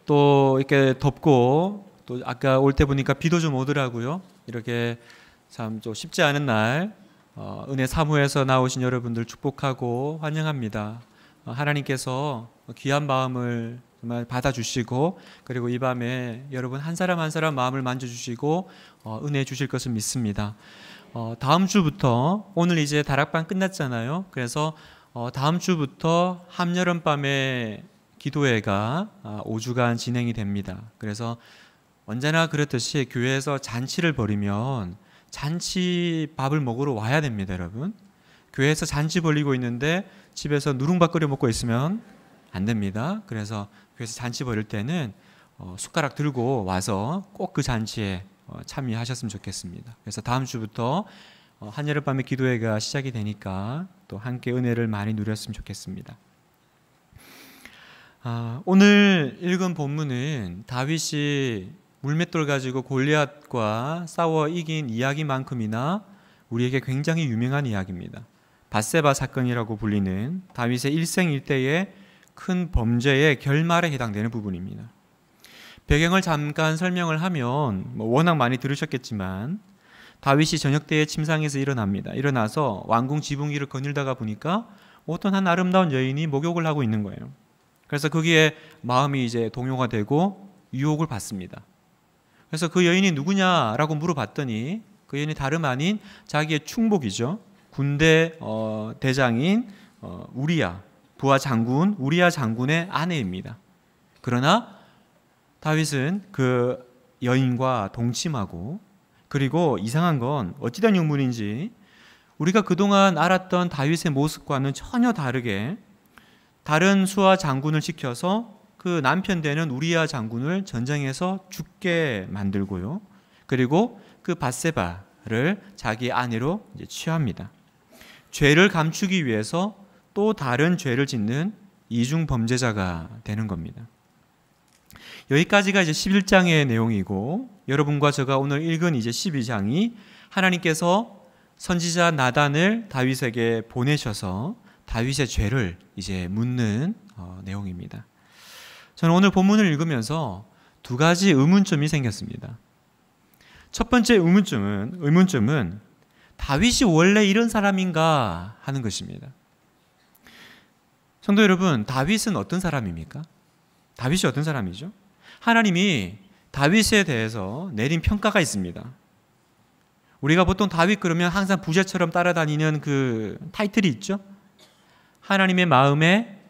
또 이렇게 덥고 또 아까 올 때 보니까 비도 좀 오더라고요. 이렇게 참 좀 쉽지 않은 날 은혜 사무에서 나오신 여러분들 축복하고 환영합니다. 하나님께서 귀한 마음을 정말 받아주시고 그리고 이 밤에 여러분 한 사람 한 사람 마음을 만져주시고 은혜 주실 것을 믿습니다. 다음 주부터 오늘 이제 다락방 끝났잖아요. 그래서 다음 주부터 한여름밤의 기도회가 5주간 진행이 됩니다. 그래서 언제나 그렇듯이 교회에서 잔치를 벌이면 잔치밥을 먹으러 와야 됩니다, 여러분. 교회에서 잔치 벌리고 있는데 집에서 누룽밥 끓여 먹고 있으면 안 됩니다. 그래서 교회에서 잔치 벌일 때는 숟가락 들고 와서 꼭 그 잔치에 참여하셨으면 좋겠습니다. 그래서 다음 주부터 한여름밤의 기도회가 시작이 되니까 또 함께 은혜를 많이 누렸으면 좋겠습니다. 오늘 읽은 본문은 다윗이 물맷돌 가지고 골리앗과 싸워 이긴 이야기만큼이나 우리에게 굉장히 유명한 이야기입니다. 밧세바 사건이라고 불리는 다윗의 일생일대의 큰 범죄의 결말에 해당되는 부분입니다. 배경을 잠깐 설명을 하면 워낙 많이 들으셨겠지만 다윗이 저녁 때에 침상에서 일어납니다. 일어나서 왕궁 지붕 위를 거닐다가 보니까 어떤 한 아름다운 여인이 목욕을 하고 있는 거예요. 그래서 거기에 마음이 이제 동요가 되고 유혹을 받습니다. 그래서 그 여인이 누구냐라고 물어봤더니 그 여인이 다름 아닌 자기의 충복이죠. 군대 대장인 우리야, 부하 장군 우리야 장군의 아내입니다. 그러나 다윗은 그 여인과 동침하고 그리고 이상한 건 어찌된 영문인지 우리가 그동안 알았던 다윗의 모습과는 전혀 다르게 다른 수하 장군을 시켜서 그 남편 되는 우리야 장군을 전쟁에서 죽게 만들고요. 그리고 그 밧세바를 자기 아내로 이제 취합니다. 죄를 감추기 위해서 또 다른 죄를 짓는 이중 범죄자가 되는 겁니다. 여기까지가 이제 11장의 내용이고 여러분과 제가 오늘 읽은 이제 12장이 하나님께서 선지자 나단을 다윗에게 보내셔서 다윗의 죄를 이제 묻는 내용입니다. 저는 오늘 본문을 읽으면서 두 가지 의문점이 생겼습니다. 첫 번째 의문점은 다윗이 원래 이런 사람인가 하는 것입니다. 성도 여러분, 다윗은 어떤 사람입니까? 다윗이 어떤 사람이죠? 하나님이 다윗에 대해서 내린 평가가 있습니다. 우리가 보통 다윗 그러면 항상 부제처럼 따라다니는 그 타이틀이 있죠. 하나님의 마음에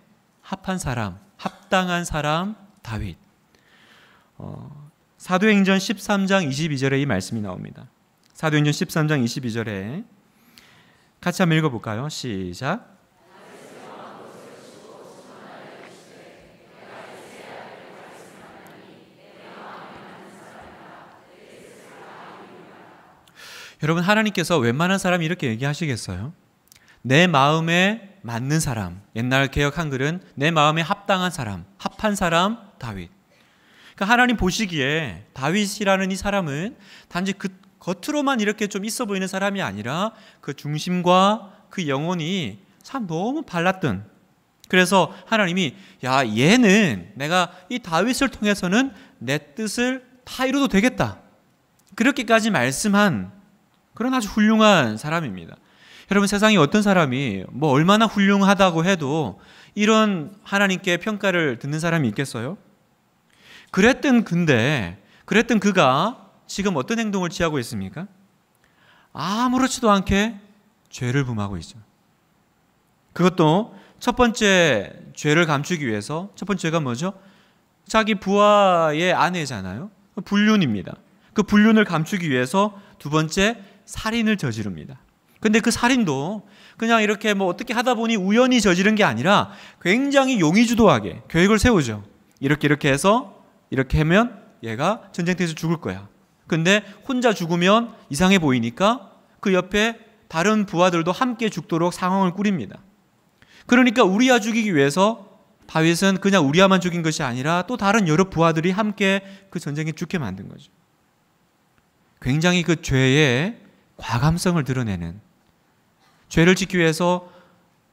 합한 사람, 합당한 사람 다윗. 사도행전 13장 22절에 이 말씀이 나옵니다. 사도행전 13장 22절에 같이 한번 읽어볼까요? 시작. 여러분, 하나님께서 웬만한 사람이 이렇게 얘기하시겠어요? 내 마음에 맞는 사람, 옛날 개역 한글은 내 마음에 합당한 사람, 합한 사람 다윗. 그러니까 하나님 보시기에 다윗이라는 이 사람은 단지 그 겉으로만 이렇게 좀 있어 보이는 사람이 아니라 그 중심과 그 영혼이 참 너무 발랐던. 그래서 하나님이 야, 얘는 내가 이 다윗을 통해서는 내 뜻을 다 이뤄도 되겠다, 그렇게까지 말씀한 그런 아주 훌륭한 사람입니다. 여러분, 세상에 어떤 사람이 뭐 얼마나 훌륭하다고 해도 이런 하나님께 평가를 듣는 사람이 있겠어요? 그랬던 그가 지금 어떤 행동을 취하고 있습니까? 아무렇지도 않게 죄를 범하고 있죠. 그것도 첫 번째 죄를 감추기 위해서, 첫 번째 죄가 뭐죠? 자기 부하의 아내잖아요. 불륜입니다. 그 불륜을 감추기 위해서 두 번째 살인을 저지릅니다. 근데 그 살인도 그냥 이렇게 뭐 어떻게 하다 보니 우연히 저지른 게 아니라 굉장히 용의주도하게 계획을 세우죠. 이렇게 해서 이렇게 하면 얘가 전쟁터에서 죽을 거야. 근데 혼자 죽으면 이상해 보이니까 그 옆에 다른 부하들도 함께 죽도록 상황을 꾸립니다. 그러니까 우리야 죽이기 위해서 다윗은 그냥 우리야만 죽인 것이 아니라 또 다른 여러 부하들이 함께 그 전쟁에 죽게 만든 거죠. 굉장히 그 죄의 과감성을 드러내는, 죄를 짓기 위해서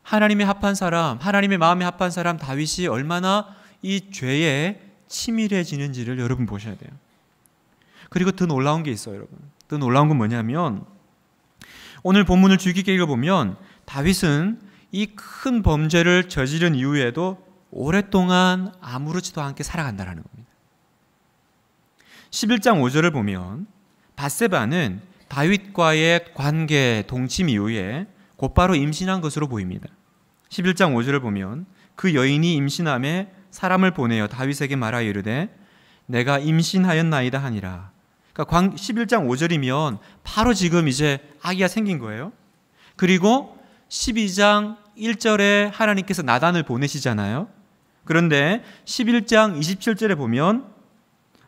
하나님의 합한 사람, 하나님의 마음에 합한 사람 다윗이 얼마나 이 죄의 치밀해지는지를 여러분 보셔야 돼요. 그리고 더 놀라운 게 있어요, 여러분. 더 놀라운 건 뭐냐면 오늘 본문을 주의 깊게 읽어보면 다윗은 이 큰 범죄를 저지른 이후에도 오랫동안 아무렇지도 않게 살아간다는 겁니다. 11장 5절을 보면 밧세바는 다윗과의 관계 동침 이후에 곧바로 임신한 것으로 보입니다. 11장 5절을 보면 그 여인이 임신함에 사람을 보내어 다윗에게 말하여 이르되 내가 임신하였나이다 하니라. 그러니까 11장 5절이면 바로 지금 이제 아기가 생긴 거예요. 그리고 12장 1절에 하나님께서 나단을 보내시잖아요. 그런데 11장 27절에 보면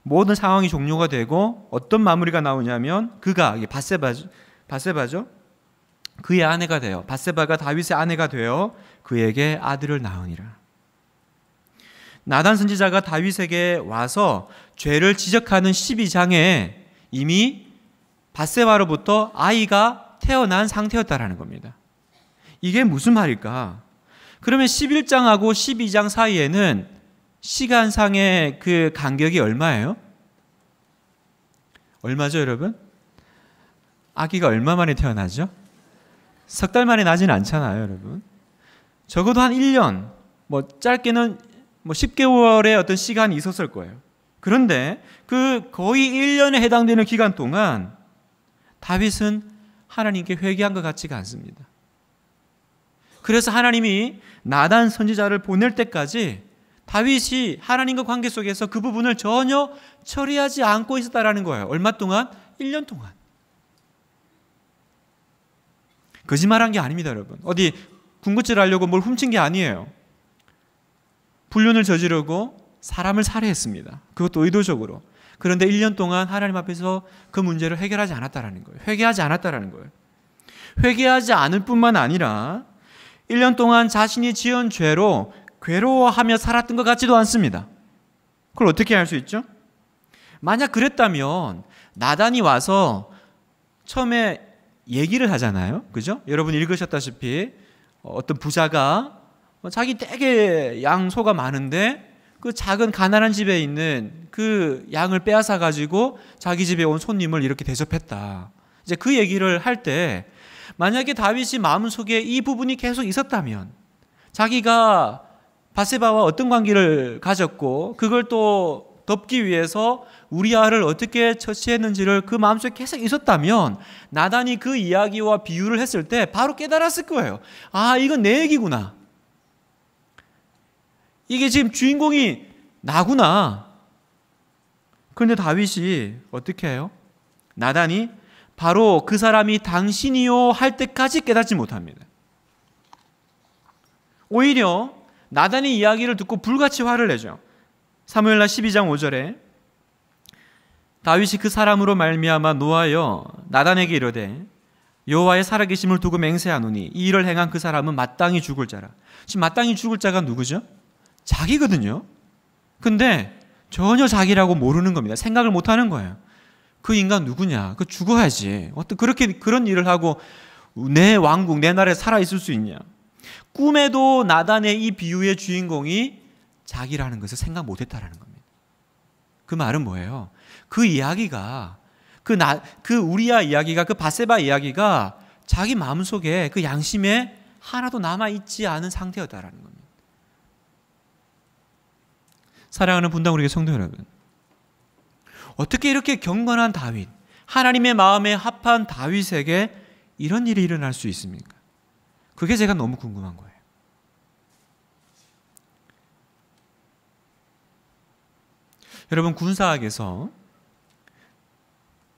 모든 상황이 종료가 되고 어떤 마무리가 나오냐면 그가 밧세바죠. 그의 아내가 되어 밧세바가 다윗의 아내가 되어 그에게 아들을 낳으니라. 나단 선지자가 다윗에게 와서 죄를 지적하는 12장에 이미 밧세바로부터 아이가 태어난 상태였다라는 겁니다. 이게 무슨 말일까? 그러면 11장하고 12장 사이에는 시간상의 그 간격이 얼마예요? 얼마죠, 여러분? 아기가 얼마 만에 태어나죠? 석 달 만에 나지는 않잖아요, 여러분. 적어도 한 1년, 짧게는 10개월의 어떤 시간이 있었을 거예요. 그런데 그 거의 1년에 해당되는 기간 동안 다윗은 하나님께 회개한 것 같지가 않습니다. 그래서 하나님이 나단 선지자를 보낼 때까지 다윗이 하나님과 관계 속에서 그 부분을 전혀 처리하지 않고 있었다라는 거예요. 얼마 동안? 1년 동안. 거짓말한 게 아닙니다, 여러분. 어디 군것질 하려고 뭘 훔친 게 아니에요. 불륜을 저지르고 사람을 살해했습니다. 그것도 의도적으로. 그런데 1년 동안 하나님 앞에서 그 문제를 해결하지 않았다라는 거예요. 회개하지 않았다라는 거예요. 회개하지 않을 뿐만 아니라 1년 동안 자신이 지은 죄로 괴로워하며 살았던 것 같지도 않습니다. 그걸 어떻게 알 수 있죠? 만약 그랬다면 나단이 와서 처음에 얘기를 하잖아요. 그죠? 여러분 읽으셨다시피 어떤 부자가 자기 댁에 양소가 많은데 그 작은 가난한 집에 있는 그 양을 빼앗아 가지고 자기 집에 온 손님을 이렇게 대접했다. 이제 그 얘기를 할 때 만약에 다윗이 마음속에 이 부분이 계속 있었다면 자기가 밧세바와 어떤 관계를 가졌고 그걸 또 덮기 위해서 우리아를 어떻게 처치했는지를 그 마음속에 계속 있었다면 나단이 그 이야기와 비유를 했을 때 바로 깨달았을 거예요. 아, 이건 내 얘기구나. 이게 지금 주인공이 나구나. 그런데 다윗이 어떻게 해요? 나단이 바로 그 사람이 당신이요 할 때까지 깨닫지 못합니다. 오히려 나단이 이야기를 듣고 불같이 화를 내죠. 사무엘하 12장 5절에 다윗이 그 사람으로 말미암아 노하여 나단에게 이르되 여호와의 살아계심을 두고 맹세하노니 이 일을 행한 그 사람은 마땅히 죽을 자라. 지금 마땅히 죽을 자가 누구죠? 자기거든요. 근데 전혀 자기라고 모르는 겁니다. 생각을 못하는 거예요. 그 인간 누구냐? 그 죽어야지. 어떻게 그런 일을 하고 내 왕국, 내 나라에 살아있을 수 있냐? 꿈에도 나단의 이 비유의 주인공이 자기라는 것을 생각 못했다라는 겁니다. 그 말은 뭐예요? 그 이야기가 그 우리아 이야기가 그 밧세바 이야기가 자기 마음속에 그 양심에 하나도 남아있지 않은 상태였다라는 겁니다. 사랑하는 분당우리 성도 여러분, 어떻게 이렇게 경건한 다윗, 하나님의 마음에 합한 다윗에게 이런 일이 일어날 수 있습니까? 그게 제가 너무 궁금한 거예요. 여러분, 군사학에서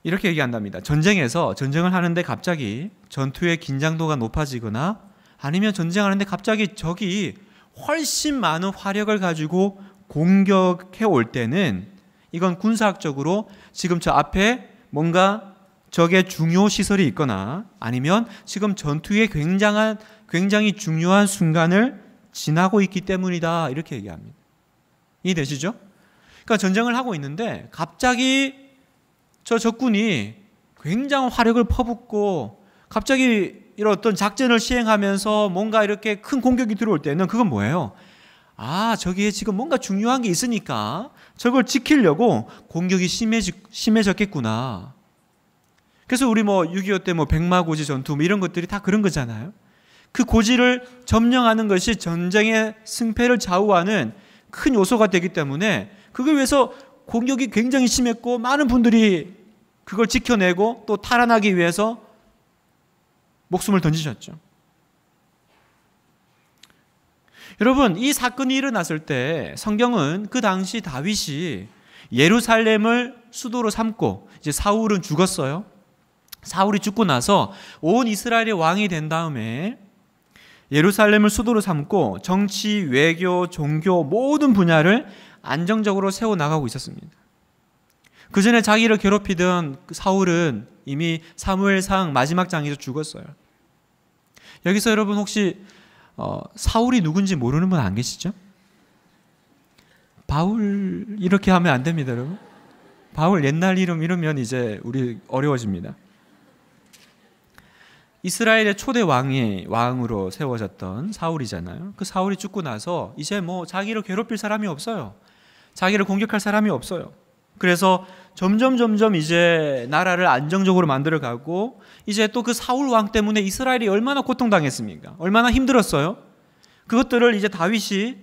이렇게 얘기한답니다. 전쟁을 하는데 갑자기 전투의 긴장도가 높아지거나 아니면 전쟁하는데 갑자기 적이 훨씬 많은 화력을 가지고 공격해 올 때는 이건 군사학적으로 지금 저 앞에 뭔가 적의 중요 시설이 있거나 아니면 지금 전투의 굉장히 중요한 순간을 지나고 있기 때문이다, 이렇게 얘기합니다. 이해되시죠? 그러니까 전쟁을 하고 있는데 갑자기 저 적군이 굉장한 화력을 퍼붓고 갑자기 이런 어떤 작전을 시행하면서 뭔가 이렇게 큰 공격이 들어올 때는 그건 뭐예요? 저기에 지금 뭔가 중요한 게 있으니까 저걸 지키려고 공격이 심해졌겠구나. 그래서 우리 6.25 때 백마고지 전투 이런 것들이 다 그런 거잖아요. 그 고지를 점령하는 것이 전쟁의 승패를 좌우하는 큰 요소가 되기 때문에 그걸 위해서 공격이 굉장히 심했고 많은 분들이 그걸 지켜내고 또 탈환하기 위해서 목숨을 던지셨죠. 여러분, 이 사건이 일어났을 때 성경은 그 당시 다윗이 예루살렘을 수도로 삼고 이제 사울은 죽었어요. 사울이 죽고 나서 온 이스라엘의 왕이 된 다음에 예루살렘을 수도로 삼고 정치, 외교, 종교 모든 분야를 안정적으로 세워나가고 있었습니다. 그 전에 자기를 괴롭히던 사울은 이미 사무엘상 마지막 장에서 죽었어요. 여기서 여러분 혹시 사울이 누군지 모르는 분 안 계시죠? 바울 이렇게 하면 안 됩니다, 여러분. 바울 옛날 이름 이러면 이제 우리 어려워집니다. 이스라엘의 초대 왕으로 세워졌던 사울이잖아요. 그 사울이 죽고 나서 이제 자기를 괴롭힐 사람이 없어요. 자기를 공격할 사람이 없어요. 그래서 점점 이제 나라를 안정적으로 만들어가고 이제 또 그 사울 왕 때문에 이스라엘이 얼마나 고통당했습니까? 얼마나 힘들었어요? 그것들을 이제 다윗이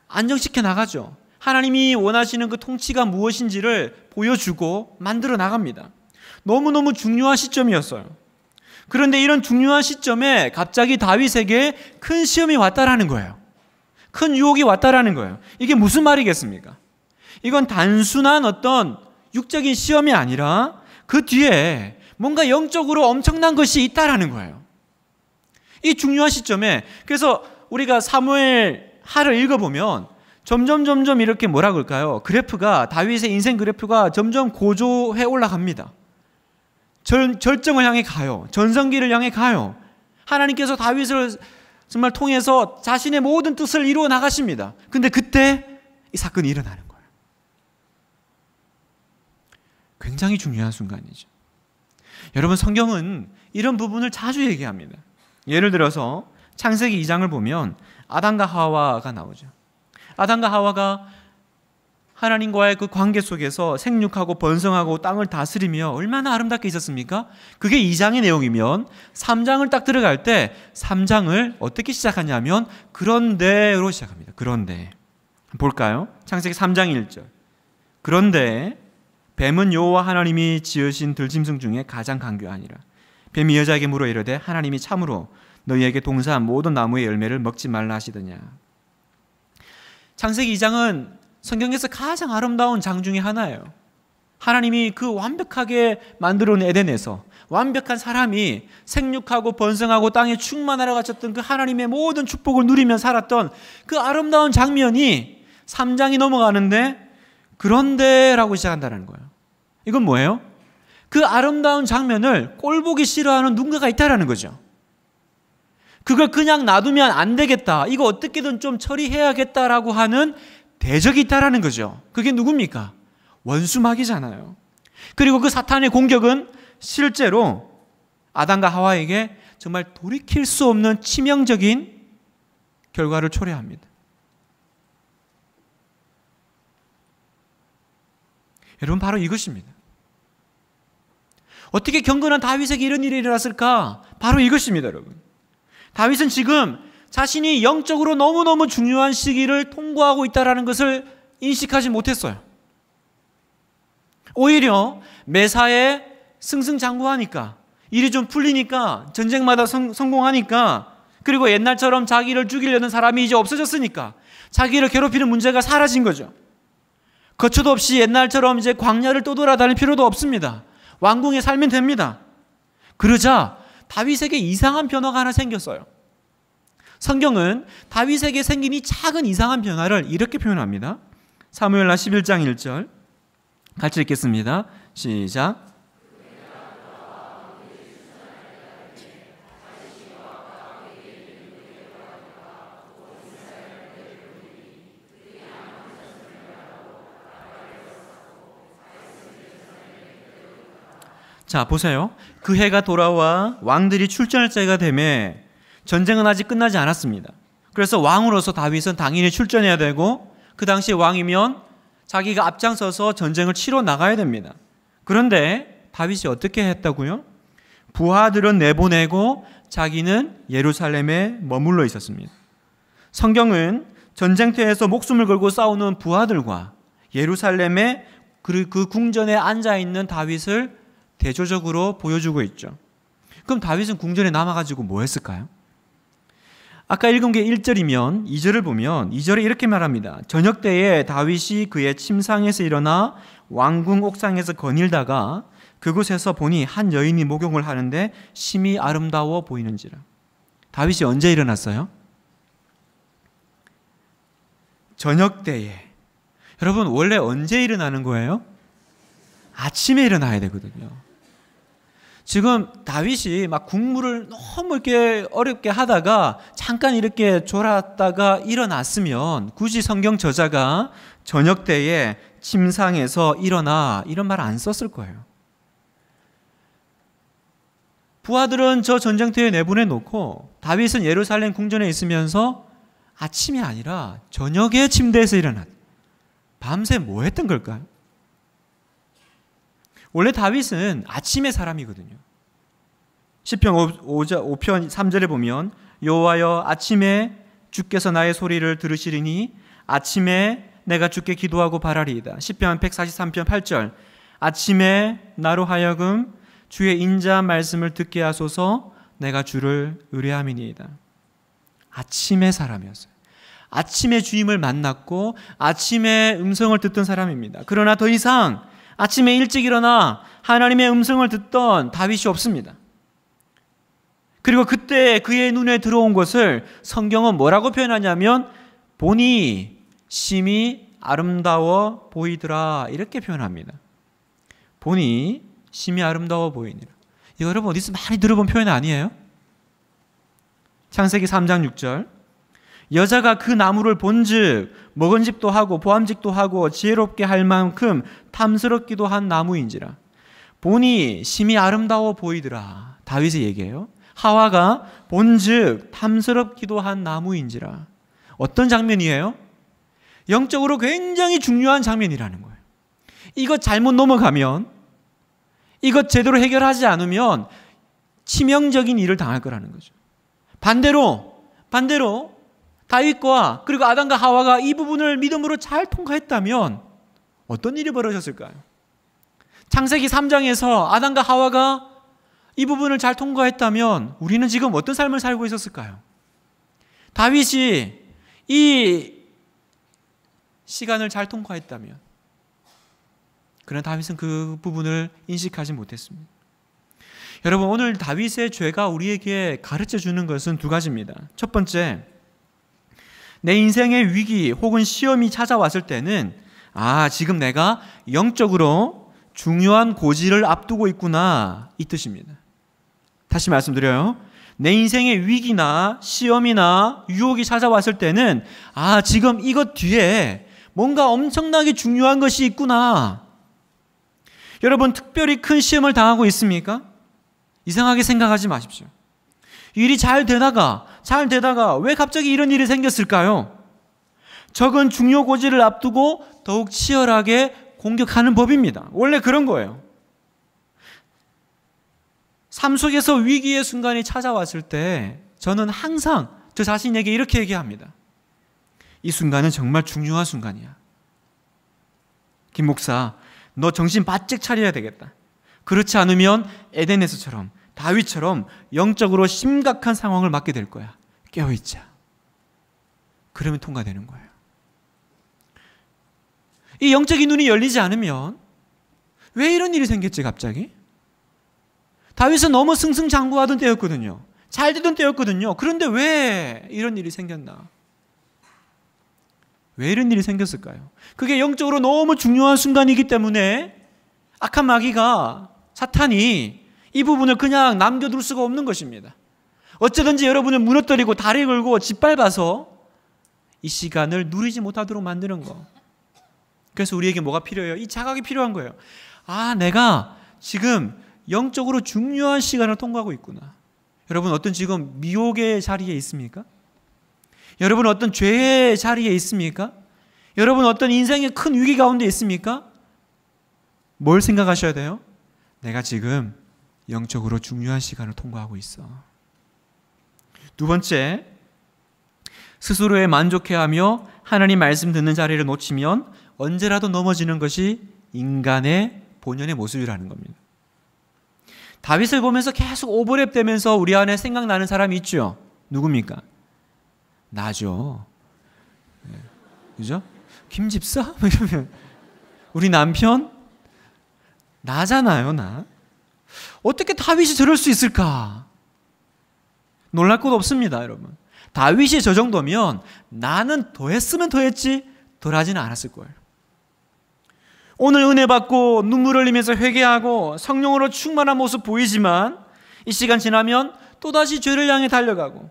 안정시켜 나가죠. 하나님이 원하시는 그 통치가 무엇인지를 보여주고 만들어 나갑니다. 너무너무 중요한 시점이었어요. 그런데 이런 중요한 시점에 갑자기 다윗에게 큰 시험이 왔다라는 거예요. 큰 유혹이 왔다라는 거예요. 이게 무슨 말이겠습니까? 이건 단순한 어떤 육적인 시험이 아니라 그 뒤에 뭔가 영적으로 엄청난 것이 있다라는 거예요. 이 중요한 시점에 그래서 우리가 사무엘 하를 읽어보면 점점 이렇게 뭐라 그럴까요? 그래프가 다윗의 인생 그래프가 점점 고조해 올라갑니다. 절정을 향해 가요. 전성기를 향해 가요. 하나님께서 다윗을 정말 통해서 자신의 모든 뜻을 이루어 나가십니다. 근데 그때 이 사건이 일어나는 거예요. 굉장히 중요한 순간이죠. 여러분, 성경은 이런 부분을 자주 얘기합니다. 예를 들어서 창세기 2장을 보면 아담과 하와가 나오죠. 아담과 하와가 하나님과의 그 관계 속에서 생육하고 번성하고 땅을 다스리며 얼마나 아름답게 있었습니까? 그게 2장의 내용이면 3장을 딱 들어갈 때 3장을 어떻게 시작하냐면 그런데로 시작합니다. 그런데 볼까요? 창세기 3장 1절. 그런데 뱀은 여호와 하나님이 지으신 들짐승 중에 가장 간교하니라. 뱀이 여자에게 물어 이르되 하나님이 참으로 너희에게 동사한 모든 나무의 열매를 먹지 말라 하시더냐. 창세기 2장은 성경에서 가장 아름다운 장 중에 하나예요. 하나님이 그 완벽하게 만들어 놓은 에덴에서 완벽한 사람이 생육하고 번성하고 땅에 충만하러 갇혔던 그 하나님의 모든 축복을 누리며 살았던 그 아름다운 장면이 3장이 넘어가는데 그런데라고 시작한다는 거예요. 이건 뭐예요? 그 아름다운 장면을 꼴보기 싫어하는 누군가가 있다라는 거죠. 그걸 그냥 놔두면 안 되겠다. 이거 어떻게든 좀 처리해야겠다라고 하는 대적이 있다라는 거죠. 그게 누굽니까? 원수마귀잖아요. 그리고 그 사탄의 공격은 실제로 아담과 하와에게 정말 돌이킬 수 없는 치명적인 결과를 초래합니다. 여러분, 바로 이것입니다. 어떻게 경건한 다윗에게 이런 일이 일어났을까? 바로 이것입니다, 여러분. 다윗은 지금 자신이 영적으로 너무너무 중요한 시기를 통과하고 있다는 것을 인식하지 못했어요. 오히려 매사에 승승장구하니까, 일이 좀 풀리니까, 전쟁마다 성공하니까, 그리고 옛날처럼 자기를 죽이려는 사람이 이제 없어졌으니까 자기를 괴롭히는 문제가 사라진 거죠. 거처도 없이 옛날처럼 이제 광야를 떠돌아다닐 필요도 없습니다. 왕궁에 살면 됩니다. 그러자 다윗에게 이상한 변화가 하나 생겼어요. 성경은 다윗에게 생긴 이 작은 이상한 변화를 이렇게 표현합니다. 사무엘하 11장 1절 같이 읽겠습니다. 시작. 자, 보세요. 그 해가 돌아와 왕들이 출전할 때가 되매 전쟁은 아직 끝나지 않았습니다. 그래서 왕으로서 다윗은 당연히 출전해야 되고 그 당시 왕이면 자기가 앞장서서 전쟁을 치러 나가야 됩니다. 그런데 다윗이 어떻게 했다고요? 부하들은 내보내고 자기는 예루살렘에 머물러 있었습니다. 성경은 전쟁터에서 목숨을 걸고 싸우는 부하들과 예루살렘의 그 궁전에 앉아있는 다윗을 대조적으로 보여주고 있죠. 그럼 다윗은 궁전에 남아가지고 뭐 했을까요? 아까 읽은 게 1절이면 2절을 보면 2절에 이렇게 말합니다. 저녁 때에 다윗이 그의 침상에서 일어나 왕궁 옥상에서 거닐다가 그곳에서 보니 한 여인이 목욕을 하는데 심히 아름다워 보이는지라. 다윗이 언제 일어났어요? 저녁 때에. 여러분, 원래 언제 일어나는 거예요? 아침에 일어나야 되거든요. 지금 다윗이 막 국무를 너무 이렇게 어렵게 하다가 잠깐 이렇게 졸았다가 일어났으면 굳이 성경 저자가 저녁 때에 침상에서 일어나 이런 말 안 썼을 거예요. 부하들은 저 전쟁터에 내보내 놓고 다윗은 예루살렘 궁전에 있으면서 아침이 아니라 저녁에 침대에서 일어났. 밤새 뭐 했던 걸까요? 원래 다윗은 아침의 사람이거든요. 시편 5편 3절에 보면 여호와여 아침에 주께서 나의 소리를 들으시리니 아침에 내가 주께 기도하고 바라리이다. 시편 143편 8절 아침에 나로 하여금 주의 인자한 말씀을 듣게 하소서 내가 주를 의뢰함이니이다. 아침의 사람이었어요. 아침에 주임을 만났고 아침에 음성을 듣던 사람입니다. 그러나 더 이상 아침에 일찍 일어나 하나님의 음성을 듣던 다윗이 없습니다. 그리고 그때 그의 눈에 들어온 것을 성경은 뭐라고 표현하냐면 보니 심히 아름다워 보이더라 이렇게 표현합니다. 보니 심히 아름다워 보이니라. 이거 여러분 어디서 많이 들어본 표현 아니에요? 창세기 3장 6절 여자가 그 나무를 본즉 먹은집도 하고 보암직도 하고 지혜롭게 할 만큼 탐스럽기도 한 나무인지라. 보니 심히 아름다워 보이더라. 다윗의 얘기예요. 하와가 본즉 탐스럽기도 한 나무인지라. 어떤 장면이에요? 영적으로 굉장히 중요한 장면이라는 거예요. 이것 잘못 넘어가면 이것 제대로 해결하지 않으면 치명적인 일을 당할 거라는 거죠. 반대로 다윗과 그리고 아담과 하와가 이 부분을 믿음으로 잘 통과했다면 어떤 일이 벌어졌을까요? 창세기 3장에서 아담과 하와가 이 부분을 잘 통과했다면 우리는 지금 어떤 삶을 살고 있었을까요? 다윗이 이 시간을 잘 통과했다면 그러나 다윗은 그 부분을 인식하지 못했습니다. 여러분 오늘 다윗의 죄가 우리에게 가르쳐 주는 것은 두 가지입니다. 첫 번째, 내 인생의 위기 혹은 시험이 찾아왔을 때는 지금 내가 영적으로 중요한 고지를 앞두고 있구나 이 뜻입니다. 다시 말씀드려요. 내 인생의 위기나 시험이나 유혹이 찾아왔을 때는 지금 이것 뒤에 뭔가 엄청나게 중요한 것이 있구나. 여러분 특별히 큰 시험을 당하고 있습니까? 이상하게 생각하지 마십시오. 일이 잘 되다가 왜 갑자기 이런 일이 생겼을까요? 적은 중요 고지를 앞두고 더욱 치열하게 공격하는 법입니다. 원래 그런 거예요. 삶 속에서 위기의 순간이 찾아왔을 때 저는 항상 저 자신에게 이렇게 얘기합니다. 이 순간은 정말 중요한 순간이야. 김 목사, 너 정신 바짝 차려야 되겠다. 그렇지 않으면 에덴에서처럼 다윗처럼 영적으로 심각한 상황을 맞게 될 거야. 깨어있자. 그러면 통과되는 거예요. 이 영적인 눈이 열리지 않으면 왜 이런 일이 생겼지 갑자기? 다윗은 너무 승승장구하던 때였거든요. 잘 되던 때였거든요. 그런데 왜 이런 일이 생겼나? 왜 이런 일이 생겼을까요? 그게 영적으로 너무 중요한 순간이기 때문에 악한 마귀가 사탄이 이 부분을 그냥 남겨둘 수가 없는 것입니다. 어쩌든지 여러분을 무너뜨리고 다리 걸고 짓밟아서 이 시간을 누리지 못하도록 만드는 거. 그래서 우리에게 뭐가 필요해요? 이 자각이 필요한 거예요. 내가 지금 영적으로 중요한 시간을 통과하고 있구나. 여러분 어떤 지금 미혹의 자리에 있습니까? 여러분 어떤 죄의 자리에 있습니까? 여러분 어떤 인생의 큰 위기 가운데 있습니까? 뭘 생각하셔야 돼요? 내가 지금 영적으로 중요한 시간을 통과하고 있어. 두 번째, 스스로에 만족해하며 하나님 말씀 듣는 자리를 놓치면 언제라도 넘어지는 것이 인간의 본연의 모습이라는 겁니다. 다윗을 보면서 계속 오버랩 되면서 우리 안에 생각나는 사람이 있죠. 누굽니까? 나죠. 그죠? 김 집사? 이러면 우리 남편? 나잖아요, 나. 어떻게 다윗이 저럴 수 있을까? 놀랄 것 없습니다, 여러분. 다윗이 저 정도면 나는 더 했으면 더 했지 덜 하지는 않았을 거예요. 오늘 은혜 받고 눈물 흘리면서 회개하고 성령으로 충만한 모습 보이지만 이 시간 지나면 또다시 죄를 향해 달려가고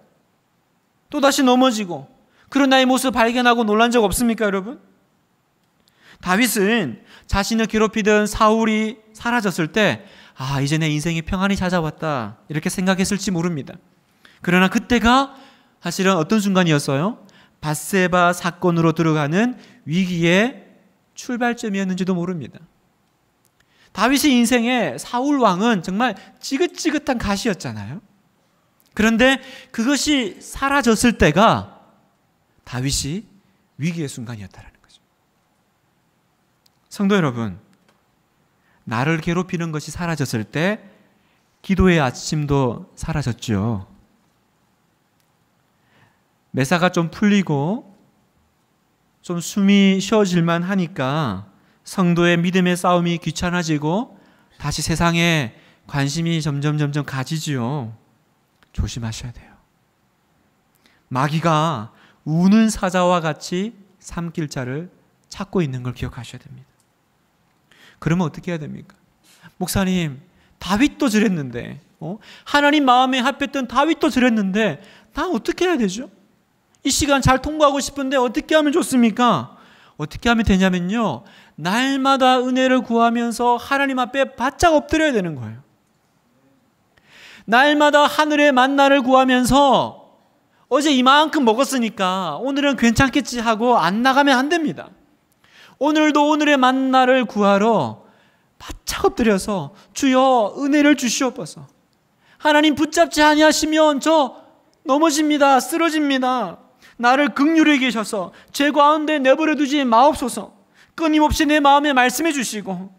또다시 넘어지고 그런 나의 모습을 발견하고 놀란 적 없습니까, 여러분? 다윗은 자신을 괴롭히던 사울이 사라졌을 때 이제 내 인생이 평안히 찾아왔다 이렇게 생각했을지 모릅니다. 그러나 그때가 사실은 어떤 순간이었어요? 밧세바 사건으로 들어가는 위기의 출발점이었는지도 모릅니다. 다윗의 인생에 사울 왕은 정말 지긋지긋한 가시였잖아요. 그런데 그것이 사라졌을 때가 다윗이 위기의 순간이었다라는 거죠. 성도 여러분, 나를 괴롭히는 것이 사라졌을 때 기도의 아침도 사라졌죠. 매사가 좀 풀리고 좀 숨이 쉬어질만 하니까 성도의 믿음의 싸움이 귀찮아지고 다시 세상에 관심이 점점 가지지요. 조심하셔야 돼요. 마귀가 우는 사자와 같이 삼킬 자를 찾고 있는 걸 기억하셔야 됩니다. 그러면 어떻게 해야 됩니까? 목사님, 다윗도 저랬는데, 하나님 마음에 합했던 다윗도 저랬는데 나 어떻게 해야 되죠? 이 시간 잘 통과하고 싶은데 어떻게 하면 좋습니까? 어떻게 하면 되냐면요, 날마다 은혜를 구하면서 하나님 앞에 바짝 엎드려야 되는 거예요. 날마다 하늘의 만나를 구하면서 어제 이만큼 먹었으니까 오늘은 괜찮겠지 하고 안 나가면 안 됩니다. 오늘도 오늘의 만나를 구하러 바짝 엎드려서 주여 은혜를 주시옵소서. 하나님 붙잡지 아니하시면 저 넘어집니다. 쓰러집니다. 나를 긍휼히 계셔서 죄 가운데 내버려 두지 마옵소서. 끊임없이 내 마음에 말씀해 주시고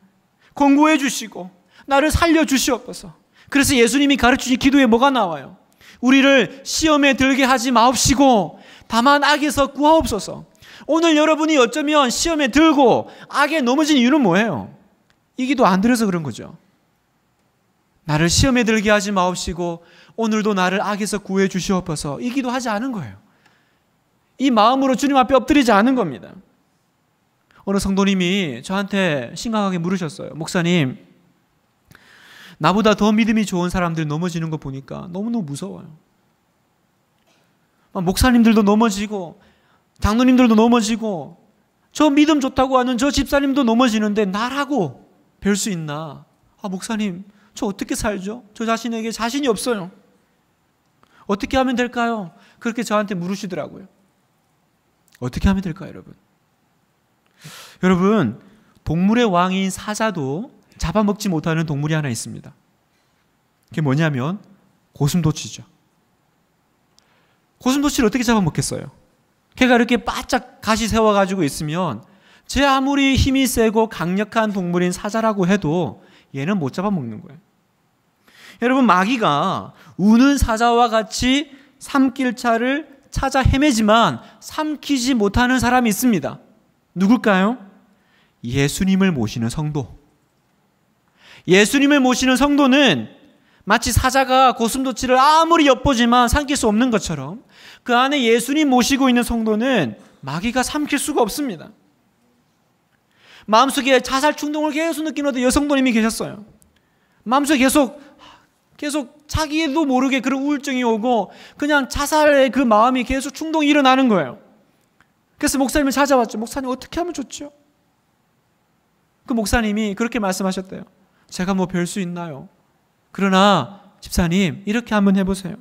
공부해 주시고 나를 살려 주시옵소서. 그래서 예수님이 가르치신 기도에 뭐가 나와요? 우리를 시험에 들게 하지 마옵시고 다만 악에서 구하옵소서. 오늘 여러분이 어쩌면 시험에 들고 악에 넘어진 이유는 뭐예요? 이 기도 안 들어서 그런 거죠. 나를 시험에 들게 하지 마옵시고 오늘도 나를 악에서 구해 주시옵소서. 이 기도 하지 않은 거예요. 이 마음으로 주님 앞에 엎드리지 않은 겁니다. 어느 성도님이 저한테 심각하게 물으셨어요. 목사님, 나보다 더 믿음이 좋은 사람들이 넘어지는 거 보니까 너무너무 무서워요. 목사님들도 넘어지고 장로님들도 넘어지고 저 믿음 좋다고 하는 저 집사님도 넘어지는데 나라고 뵐 수 있나? 목사님, 저 어떻게 살죠? 저 자신에게 자신이 없어요. 어떻게 하면 될까요? 그렇게 저한테 물으시더라고요. 어떻게 하면 될까요, 여러분? 여러분, 동물의 왕인 사자도 잡아먹지 못하는 동물이 하나 있습니다. 그게 뭐냐면 고슴도치죠. 고슴도치를 어떻게 잡아먹겠어요? 걔가 이렇게 바짝 가시 세워가지고 있으면 제 아무리 힘이 세고 강력한 동물인 사자라고 해도 얘는 못 잡아먹는 거예요. 여러분, 마귀가 우는 사자와 같이 삼킬 자를 찾아 헤매지만 삼키지 못하는 사람이 있습니다. 누굴까요? 예수님을 모시는 성도. 예수님을 모시는 성도는 마치 사자가 고슴도치를 아무리 엿보지만 삼킬 수 없는 것처럼 그 안에 예수님 모시고 있는 성도는 마귀가 삼킬 수가 없습니다. 마음속에 자살 충동을 계속 느끼는 어떤 여성도님이 계셨어요. 마음속에 계속 자기도 모르게 그런 우울증이 오고 그냥 자살의 그 마음이 계속 충동이 일어나는 거예요. 그래서 목사님을 찾아왔죠. 목사님, 어떻게 하면 좋죠? 그 목사님이 그렇게 말씀하셨대요. 제가 뭐 별 수 있나요? 그러나 집사님, 이렇게 한번 해보세요.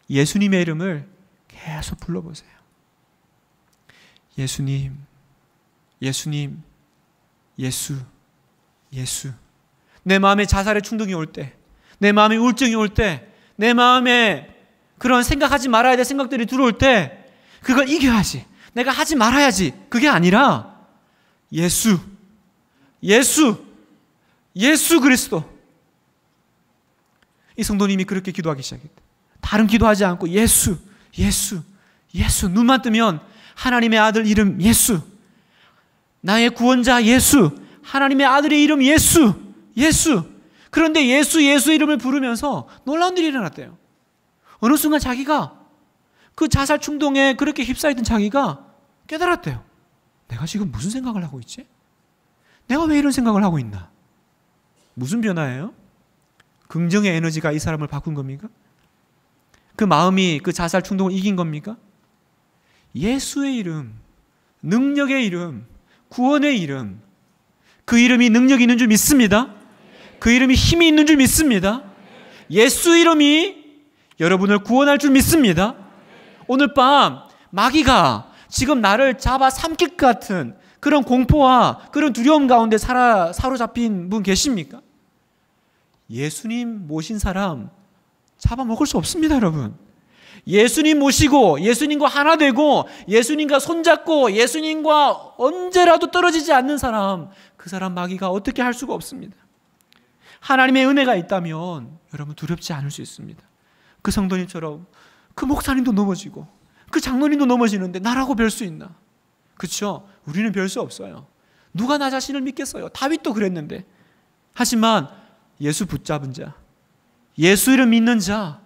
예수님의 이름을 계속 불러보세요. 예수님, 예수님, 예수, 예수. 내 마음에 자살의 충동이 올 때, 내 마음에 우울증이 올 때, 내 마음에 그런 생각하지 말아야 될 생각들이 들어올 때 그걸 이겨야지. 내가 하지 말아야지. 그게 아니라 예수, 예수, 예수 그리스도. 이 성도님이 그렇게 기도하기 시작했다. 다른 기도하지 않고 예수, 예수, 예수. 눈만 뜨면 하나님의 아들 이름 예수, 나의 구원자 예수, 하나님의 아들의 이름 예수, 예수. 그런데 예수, 예수 이름을 부르면서 놀라운 일이 일어났대요. 어느 순간 자기가 그 자살 충동에 그렇게 휩싸이던 자기가 깨달았대요. 내가 지금 무슨 생각을 하고 있지? 내가 왜 이런 생각을 하고 있나? 무슨 변화예요? 긍정의 에너지가 이 사람을 바꾼 겁니까? 그 마음이 그 자살 충동을 이긴 겁니까? 예수의 이름, 능력의 이름, 구원의 이름, 그 이름이 능력이 있는 줄 믿습니다. 그 이름이 힘이 있는 줄 믿습니다. 예수 이름이 여러분을 구원할 줄 믿습니다. 오늘 밤 마귀가 지금 나를 잡아 삼킬 것 같은 그런 공포와 그런 두려움 가운데 사로잡힌 분 계십니까? 예수님 모신 사람 잡아먹을 수 없습니다, 여러분. 예수님 모시고 예수님과 하나 되고 예수님과 손잡고 예수님과 언제라도 떨어지지 않는 사람, 그 사람 마귀가 어떻게 할 수가 없습니다. 하나님의 은혜가 있다면 여러분 두렵지 않을 수 있습니다. 그 성도님처럼 그 목사님도 넘어지고 그 장로님도 넘어지는데 나라고 별 수 있나? 그렇죠? 우리는 별 수 없어요. 누가 나 자신을 믿겠어요? 다윗도 그랬는데. 하지만 예수 붙잡은 자, 예수 이름 믿는 자,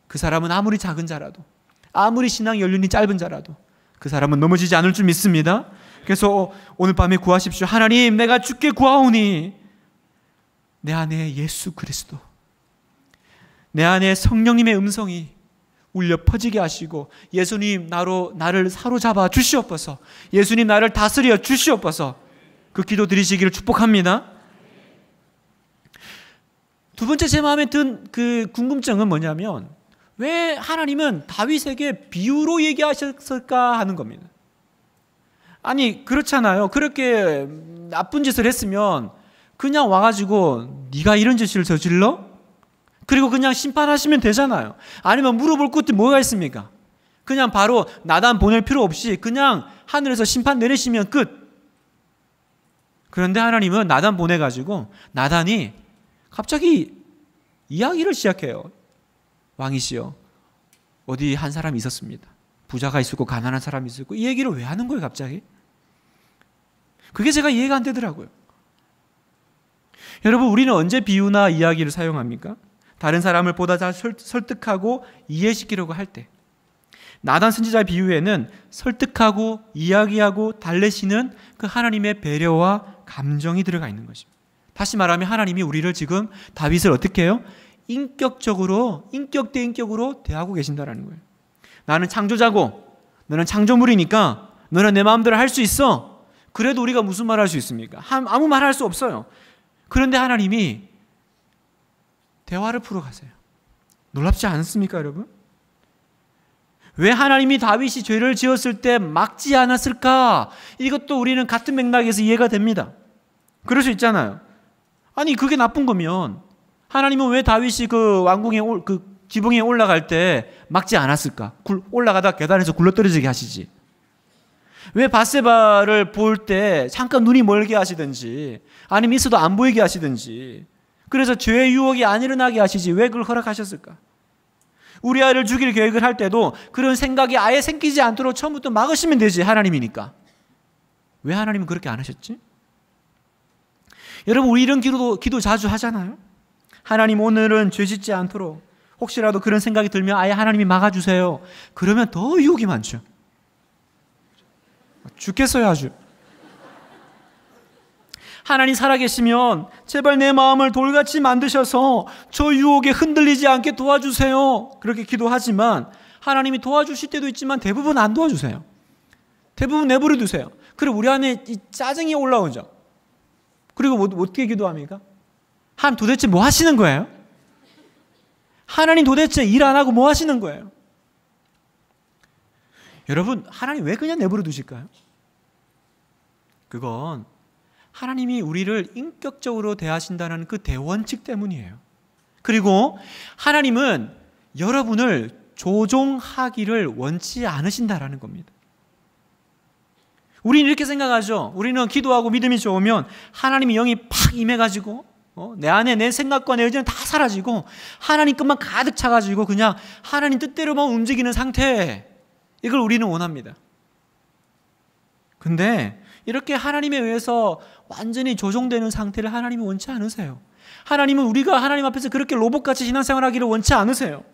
그 사람은 아무리 작은 자라도, 아무리 신앙 연륜이 짧은 자라도 그 사람은 넘어지지 않을 줄 믿습니다. 그래서 오늘 밤에 구하십시오. 하나님, 내가 주께 구하오니 내 안에 예수 그리스도, 내 안에 성령님의 음성이 울려 퍼지게 하시고 예수님 나를 사로잡아 주시옵소서, 예수님 나를 다스려 주시옵소서, 그 기도 드리시기를 축복합니다. 두 번째 제 마음에 든 그 궁금증은 뭐냐면 왜 하나님은 다윗에게 비유로 얘기하셨을까 하는 겁니다. 아니 그렇잖아요. 그렇게 나쁜 짓을 했으면 그냥 와가지고 네가 이런 짓을 저질러? 그리고 그냥 심판하시면 되잖아요. 아니면 물어볼 것도 뭐가 있습니까? 그냥 바로 나단 보낼 필요 없이 그냥 하늘에서 심판 내리시면 끝. 그런데 하나님은 나단 보내가지고 나단이 갑자기 이야기를 시작해요. 왕이시여, 어디 한 사람이 있었습니다. 부자가 있었고 가난한 사람이 있었고. 이 얘기를 왜 하는 거예요 갑자기? 그게 제가 이해가 안 되더라고요. 여러분, 우리는 언제 비유나 이야기를 사용합니까? 다른 사람을 보다 잘 설득하고 이해시키려고 할 때. 나단 선지자의 비유에는 설득하고 이야기하고 달래시는 그 하나님의 배려와 감정이 들어가 있는 것입니다. 다시 말하면 하나님이 우리를 지금 다윗을 어떻게 해요? 인격적으로, 인격 대 인격으로 대하고 계신다는 거예요. 나는 창조자고 너는 창조물이니까 너는 내 마음대로 할 수 있어. 그래도 우리가 무슨 말 할 수 있습니까? 아무 말 할 수 없어요. 그런데 하나님이 대화를 풀어가세요. 놀랍지 않습니까, 여러분? 왜 하나님이 다윗이 죄를 지었을 때 막지 않았을까? 이것도 우리는 같은 맥락에서 이해가 됩니다. 그럴 수 있잖아요. 아니 그게 나쁜 거면 하나님은 왜 다윗이 그 왕궁에 그 지붕에 올라갈 때 막지 않았을까? 올라가다 계단에서 굴러떨어지게 하시지. 왜 밧세바를 볼 때 잠깐 눈이 멀게 하시든지 아니면 있어도 안 보이게 하시든지, 그래서 죄의 유혹이 안 일어나게 하시지 왜 그걸 허락하셨을까? 우리아를 죽일 계획을 할 때도 그런 생각이 아예 생기지 않도록 처음부터 막으시면 되지, 하나님이니까. 왜 하나님은 그렇게 안 하셨지? 여러분, 우리 이런 기도 자주 하잖아요. 하나님, 오늘은 죄 짓지 않도록 혹시라도 그런 생각이 들면 아예 하나님이 막아주세요. 그러면 더 유혹이 많죠. 죽겠어요 아주. 하나님 살아계시면 제발 내 마음을 돌같이 만드셔서 저 유혹에 흔들리지 않게 도와주세요. 그렇게 기도하지만 하나님이 도와주실 때도 있지만 대부분 안 도와주세요. 대부분 내버려 두세요. 그리고 우리 안에 이 짜증이 올라오죠. 그리고 어떻게 기도합니까? 하나님 도대체 뭐 하시는 거예요? 하나님 도대체 일 안 하고 뭐 하시는 거예요? 여러분, 하나님 왜 그냥 내버려 두실까요? 그건 하나님이 우리를 인격적으로 대하신다는 그 대원칙 때문이에요. 그리고 하나님은 여러분을 조종하기를 원치 않으신다라는 겁니다. 우리는 이렇게 생각하죠. 우리는 기도하고 믿음이 좋으면 하나님의 영이 팍 임해가지고 내 안에 내 생각과 내 의지는 다 사라지고 하나님 것만 가득 차가지고 그냥 하나님 뜻대로만 움직이는 상태, 이걸 우리는 원합니다. 근데 이렇게 하나님에 의해서 완전히 조종되는 상태를 하나님이 원치 않으세요. 하나님은 우리가 하나님 앞에서 그렇게 로봇같이 신앙생활하기를 원치 않으세요.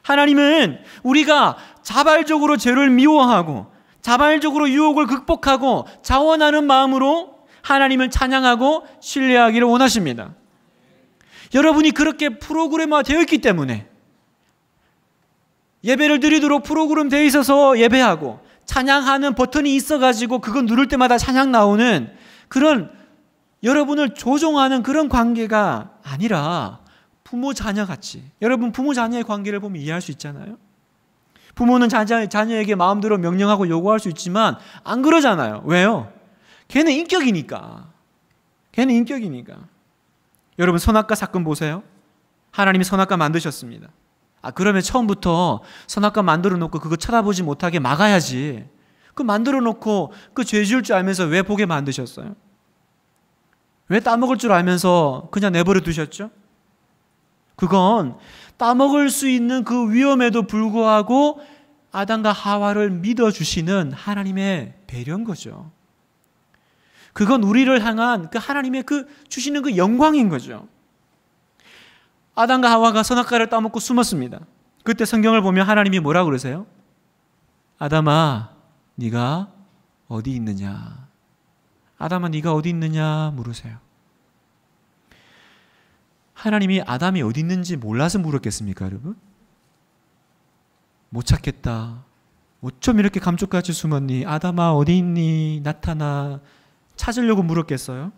하나님은 우리가 자발적으로 죄를 미워하고 자발적으로 유혹을 극복하고 자원하는 마음으로 하나님을 찬양하고 신뢰하기를 원하십니다. 여러분이 그렇게 프로그램화 되어 있기 때문에 예배를 드리도록 프로그램 되어 있어서 예배하고 찬양하는 버튼이 있어가지고 그거 누를 때마다 찬양 나오는 그런 여러분을 조종하는 그런 관계가 아니라 부모 자녀같이, 여러분 부모 자녀의 관계를 보면 이해할 수 있잖아요. 부모는 자녀에게 마음대로 명령하고 요구할 수 있지만 안 그러잖아요. 왜요? 걔는 인격이니까. 걔는 인격이니까. 여러분 선악과 사건 보세요. 하나님이 선악과 만드셨습니다. 그러면 처음부터 선악과 만들어 놓고 그거 쳐다보지 못하게 막아야지. 그 만들어 놓고 그 죄 지을 줄 알면서 왜 보게 만드셨어요? 왜 따먹을 줄 알면서 그냥 내버려 두셨죠? 그건 따먹을 수 있는 그 위험에도 불구하고 아담과 하와를 믿어주시는 하나님의 배려인 거죠. 그건 우리를 향한 그 하나님의 그 주시는 그 영광인 거죠. 아담과 하와가 선악과를 따먹고 숨었습니다. 그때 성경을 보면 하나님이 뭐라고 그러세요? 아담아, 네가 어디 있느냐? 아담아, 네가 어디 있느냐 물으세요. 하나님이 아담이 어디 있는지 몰라서 물었겠습니까, 여러분? 못 찾겠다. 어쩜 이렇게 감쪽같이 숨었니? 아담아, 어디 있니? 나타나. 찾으려고 물었겠어요?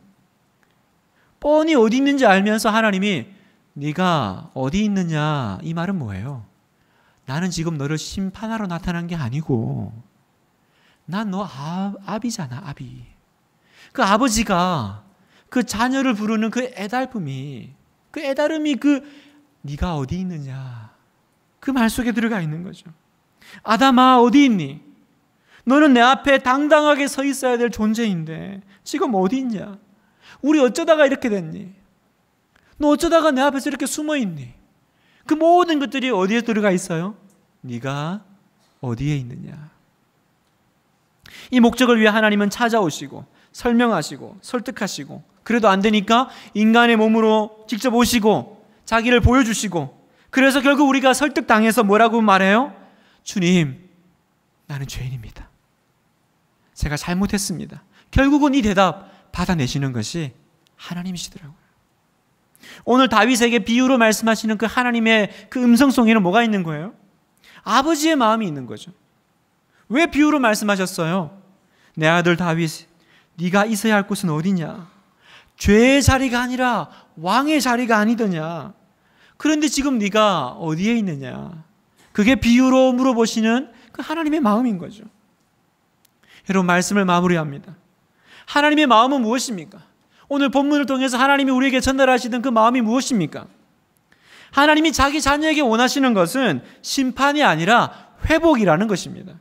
뻔히 어디 있는지 알면서 하나님이 네가 어디 있느냐, 이 말은 뭐예요? 나는 지금 너를 심판하러 나타난 게 아니고 난 너 아비잖아, 아비. 그 아버지가 그 자녀를 부르는 그 애달픔이, 그 애달음이 네가 어디 있느냐, 그 말 속에 들어가 있는 거죠. 아담아, 어디 있니? 너는 내 앞에 당당하게 서 있어야 될 존재인데 지금 어디 있냐? 우리 어쩌다가 이렇게 됐니? 너 어쩌다가 내 앞에서 이렇게 숨어 있니? 그 모든 것들이 어디에 들어가 있어요? 네가 어디에 있느냐? 이 목적을 위해 하나님은 찾아오시고 설명하시고 설득하시고, 그래도 안 되니까 인간의 몸으로 직접 오시고 자기를 보여주시고, 그래서 결국 우리가 설득당해서 뭐라고 말해요? 주님, 나는 죄인입니다. 제가 잘못했습니다. 결국은 이 대답 받아내시는 것이 하나님이시더라고요. 오늘 다윗에게 비유로 말씀하시는 그 하나님의 그 음성 속에는 뭐가 있는 거예요? 아버지의 마음이 있는 거죠. 왜 비유로 말씀하셨어요? 내 아들 다윗, 네가 있어야 할 곳은 어디냐? 죄의 자리가 아니라 왕의 자리가 아니더냐? 그런데 지금 네가 어디에 있느냐? 그게 비유로 물어보시는 그 하나님의 마음인 거죠. 여러분, 말씀을 마무리합니다. 하나님의 마음은 무엇입니까? 오늘 본문을 통해서 하나님이 우리에게 전달하시던 그 마음이 무엇입니까? 하나님이 자기 자녀에게 원하시는 것은 심판이 아니라 회복이라는 것입니다.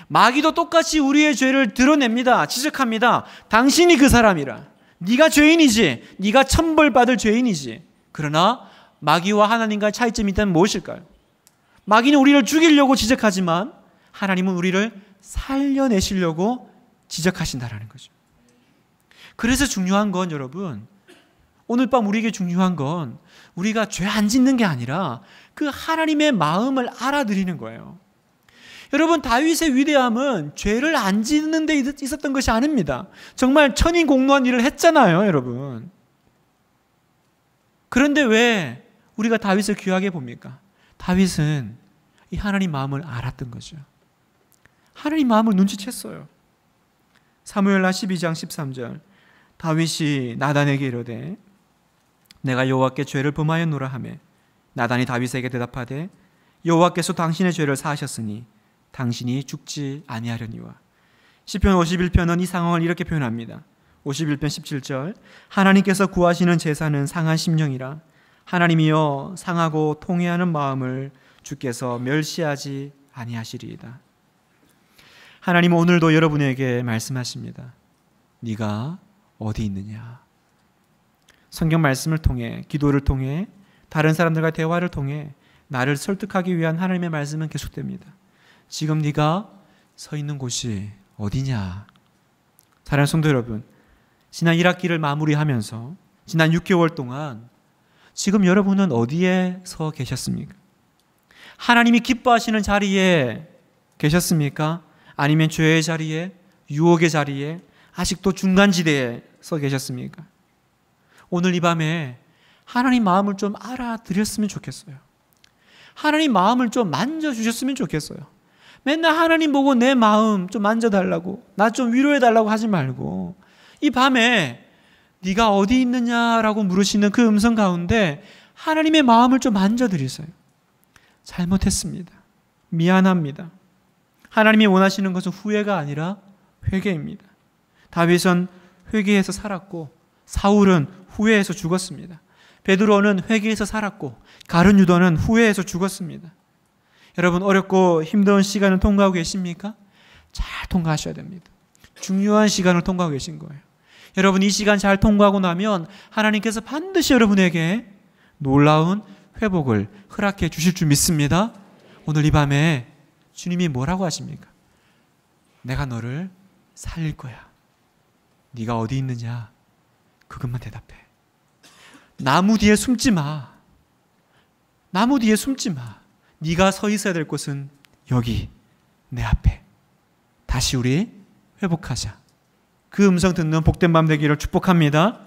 마귀도 똑같이 우리의 죄를 드러냅니다. 지적합니다. 당신이 그 사람이라. 네가 죄인이지. 네가 천벌받을 죄인이지. 그러나 마귀와 하나님과의 차이점이 있다면 무엇일까요? 마귀는 우리를 죽이려고 지적하지만 하나님은 우리를 살려내시려고 지적하신다라는 거죠. 그래서 중요한 건, 여러분, 오늘 밤 우리에게 중요한 건 우리가 죄 안 짓는 게 아니라 그 하나님의 마음을 알아들이는 거예요. 여러분, 다윗의 위대함은 죄를 안 짓는 데 있었던 것이 아닙니다. 정말 천인공노한 일을 했잖아요, 여러분. 그런데 왜 우리가 다윗을 귀하게 봅니까? 다윗은 이 하나님 마음을 알았던 거죠. 하나님 마음을 눈치챘어요. 사무엘하 12장 13절, 다윗이 나단에게 이르되 내가 여호와께 죄를 범하였노라 하매 나단이 다윗에게 대답하되 여호와께서 당신의 죄를 사하셨으니 당신이 죽지 아니하려니와. 시편 51편은 이 상황을 이렇게 표현합니다. 51편 17절 하나님께서 구하시는 제사는 상한 심령이라 하나님이여 상하고 통회하는 마음을 주께서 멸시하지 아니하시리이다. 하나님은 오늘도 여러분에게 말씀하십니다. 네가 어디 있느냐. 성경 말씀을 통해, 기도를 통해, 다른 사람들과 대화를 통해 나를 설득하기 위한 하나님의 말씀은 계속됩니다. 지금 네가 서 있는 곳이 어디냐. 사랑하는 성도 여러분, 지난 1학기를 마무리하면서 지난 6개월 동안 지금 여러분은 어디에 서 계셨습니까? 하나님이 기뻐하시는 자리에 계셨습니까? 아니면 죄의 자리에, 유혹의 자리에, 아직도 중간지대에 서 계셨습니까? 오늘 이 밤에 하나님 마음을 좀 알아드렸으면 좋겠어요. 하나님 마음을 좀 만져주셨으면 좋겠어요. 맨날 하나님 보고 내 마음 좀 만져달라고, 나 좀 위로해달라고 하지 말고 이 밤에 네가 어디 있느냐라고 물으시는 그 음성 가운데 하나님의 마음을 좀 만져드리세요. 잘못했습니다. 미안합니다. 하나님이 원하시는 것은 후회가 아니라 회개입니다. 다윗은 회개해서 살았고 사울은 후회해서 죽었습니다. 베드로는 회개해서 살았고 가룟 유다는 후회해서 죽었습니다. 여러분, 어렵고 힘든 시간을 통과하고 계십니까? 잘 통과하셔야 됩니다. 중요한 시간을 통과하고 계신 거예요. 여러분, 이 시간 잘 통과하고 나면 하나님께서 반드시 여러분에게 놀라운 회복을 허락해 주실 줄 믿습니다. 오늘 이 밤에 주님이 뭐라고 하십니까? 내가 너를 살릴 거야. 네가 어디 있느냐? 그것만 대답해. 나무 뒤에 숨지 마. 나무 뒤에 숨지 마. 네가 서 있어야 될 곳은 여기 내 앞에. 다시 우리 회복하자. 그 음성 듣는 복된 밤 되기를 축복합니다.